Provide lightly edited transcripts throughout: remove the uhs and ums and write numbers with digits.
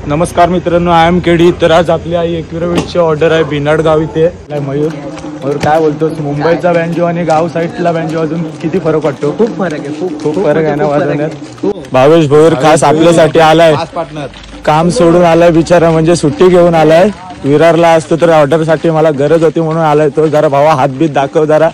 नमस्कार मित्रांनो, I am KD. तर आज आपली आई एकविरावीची ऑर्डर आहे बिनाड गाव इथे. मयूर काय बोलतोस? मुंबईचा बँजो आणि गाव साईडला बँजो अजून किती फरक वाटतो? खूप फरक आहे. खूप फरक आहे ना वाजवण्यात. भावेश भोईर खास आपल्यासाठी आलाय, काम सोडून आलाय बिचारा, म्हणजे सुट्टी घेऊन आलाय. विरारला असतो तर ऑर्डर साठी मला गरज होती म्हणून आलाय तो. जरा भावा हातबीत दाखव जरा.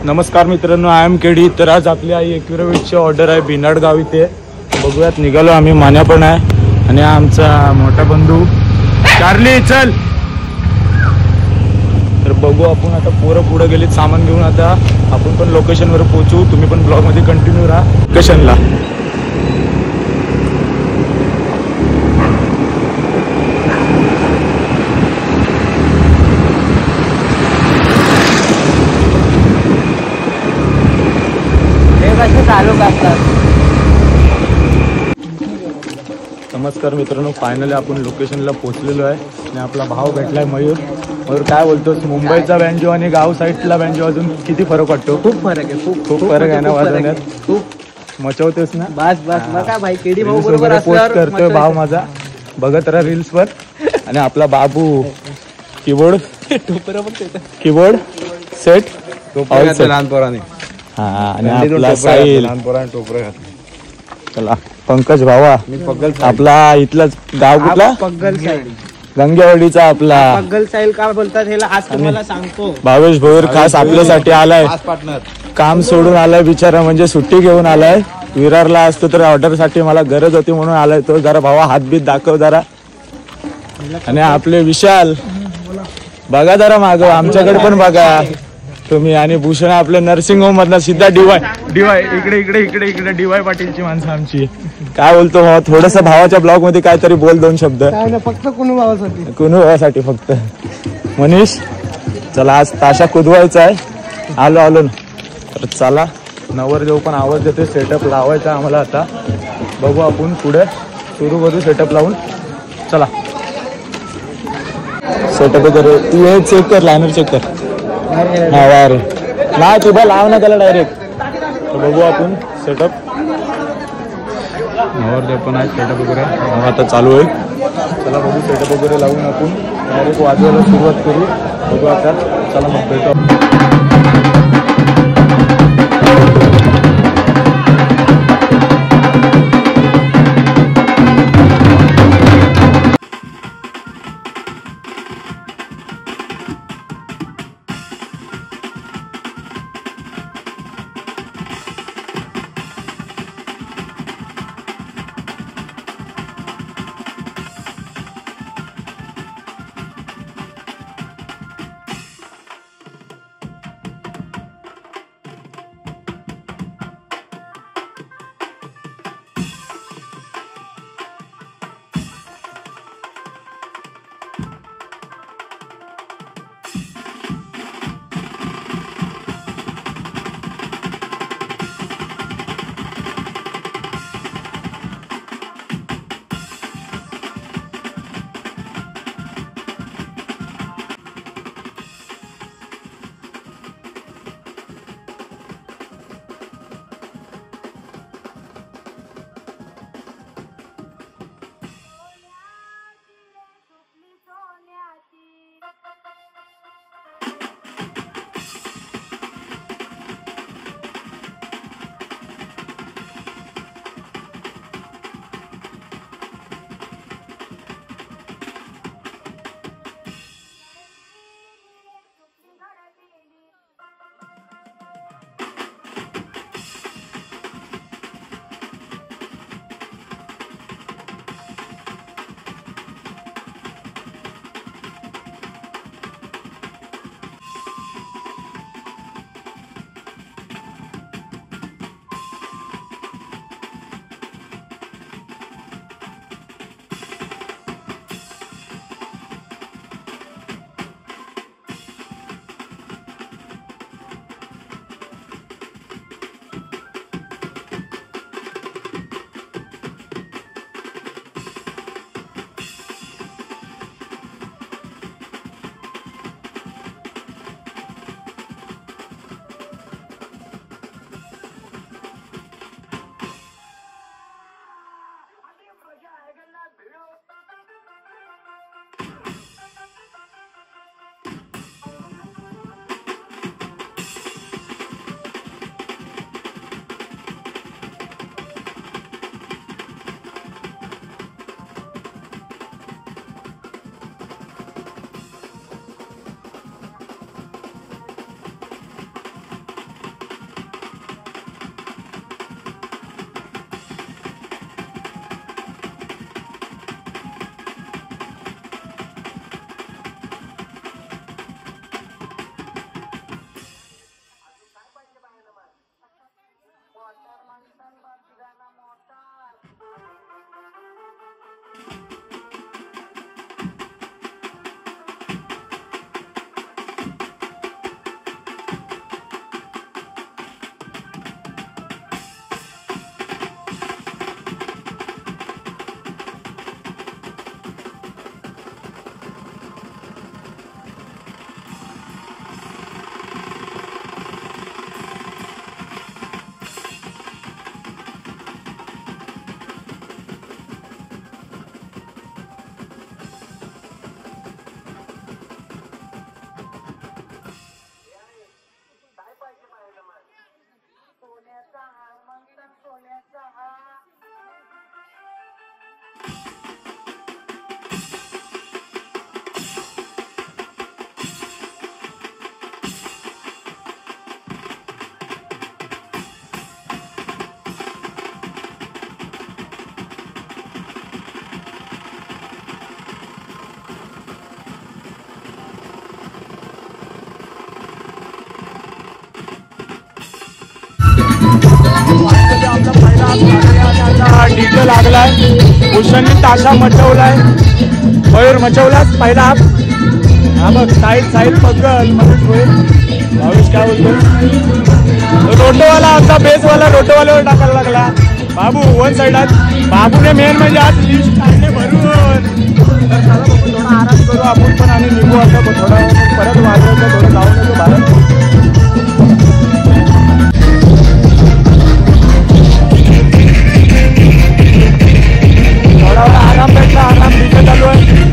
नमस्कार मित्रांनो, आय एम केडी. तर आज आपली आई एकविरावीची ऑर्डर आहे बिनाड गाव इथे. बघूयात, निघालो आम्ही. मान्या पण आहे आणि आमचा मोठा बंधू चार्ली. चल तर बघू आपण आता. पोरं पुढे गेलीत सामान घेऊन. आता आपण पण लोकेशनवर पोहोचू. तुम्ही पण ब्लॉग मध्ये कंटिन्यू राहा. लोकेशनला नमस्कार मित्रांनो, फायनली आपण लोकेशनला पोहोचलेलो आहे आणि आपला भाव भेटलाय मयूर. काय बोलतोस? मुंबईचा बँजो आणि गाव साईडला बँजो अजून किती फरक वाटतो? खूप फरक आहे. खूप फरक आहे ना वाजवण्यात. खूप मचवतेस ना. बस बघा भाई, केडी भाऊ बरोबर पोस्ट करतोय भाव माझा, बघत राहा रील्स वर. आणि आपला बाबू कीबोर्ड सेट लहानपोराने. हा, आणि आपला साहिल. लहानपोराने टोपरं घातलं. चला पंकज भावा, आपला इथलाच गाव कुठला? पग्गल साईल. गंगेवाडीचा आपला पग्गल साईल का बोलतात ह्याला आज तुम्हाला सांगतो. भावेश भोईर खास आपल्यासाठी आलाय, काम सोडून आलाय बिचारा, म्हणजे सुट्टी घेऊन आलाय. विरारला असतो तर ऑर्डर साठी मला गरज होती म्हणून आलाय तो. जरा भावा हातबीत दाखव जरा. आणि आपले विशाल बघा जरा माग, आमच्याकडे पण बघा तुम्ही. आणि भूषण आपल्या नर्सिंग होम मधला सीधा डीवाय इकडे डीवाय पाटीलची माणसं आमची. काय बोलतो थोडस भावाच्या ब्लॉग मध्ये काहीतरी बोल, दोन शब्द. फक्त कुणू भावासाठी फक्त. मनीष चला, आज ताशा कुदवायचा आहे. आलो ना. तर चला, नवरदेव पण आवाज देते. सेटअप लावायचा आम्हाला आता. बघू आपण पुढे सुरू करू सेटअप लावून. चला सेटअप वगैरे तू हे चेक कर, लायनर चेक कर. हा वार नाही तुझा लाव ना त्याला डायरेक्ट. तर बघू आपण सेटअप. नवरदेव पण आहे, सेटअप वगैरे आता चालू आहे. चला बघू सेटअप वगैरे लावून आपण डायरेक्ट वाजवायला सुरुवात करू. बघू आता. चला मग भेटू. डीजे लागलाय, भूषणनी ताशा मचवलाय, मयूर मचवलाच पहिला हाफ. हा बघ साहिल पगल मदत होईल. भावेश काय बोलतो? रोटोवाला आमचा बेसवाला रोटोवाल्यावर टाकायला लागला. बाबू वन साईडात. बाबूने मेन म्हणजे आज लिस्ट काढले भरून. तर चला बाबू थोडा आराम करू आपण पण आणि निघू आता थोडा परत वाजवायचं थोडं जाऊन येतो भारत. थोडा आराम भेटला, आराम डीजे चालू आहे.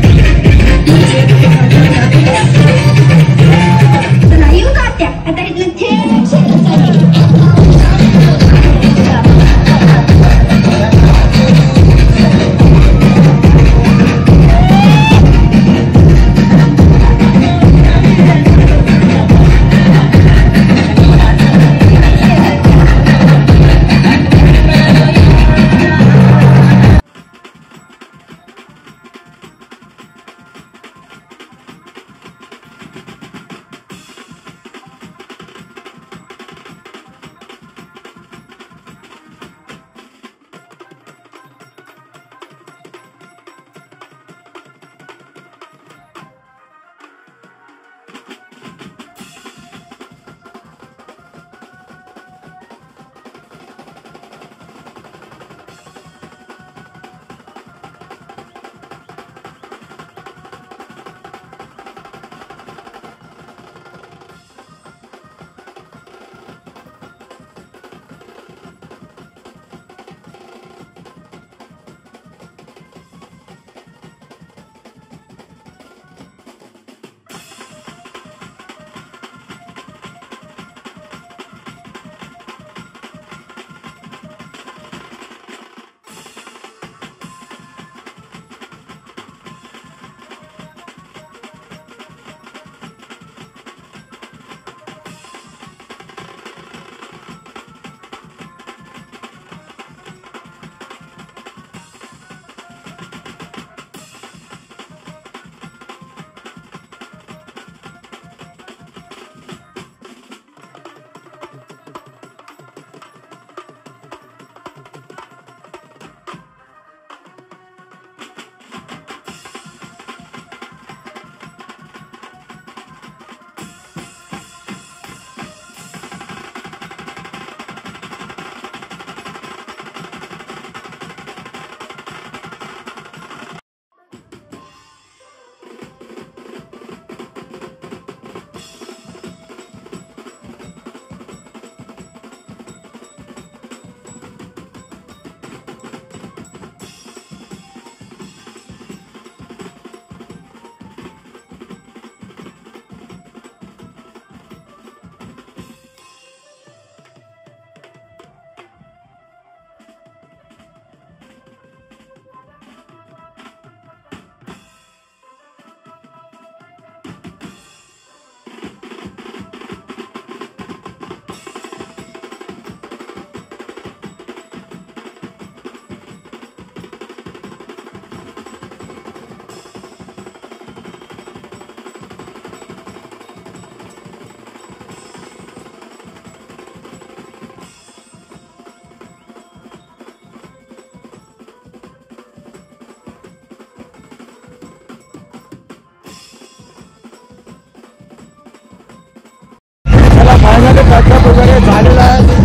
पॅकअप वगैरे झालेला आहे.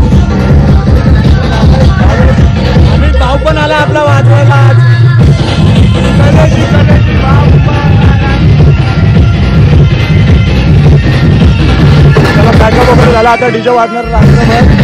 आणि भाऊ पण आला आपला वाजवायला आज. त्याला पॅकअप वगैरे झाला, आता डीजे वाजणार रात्रभर.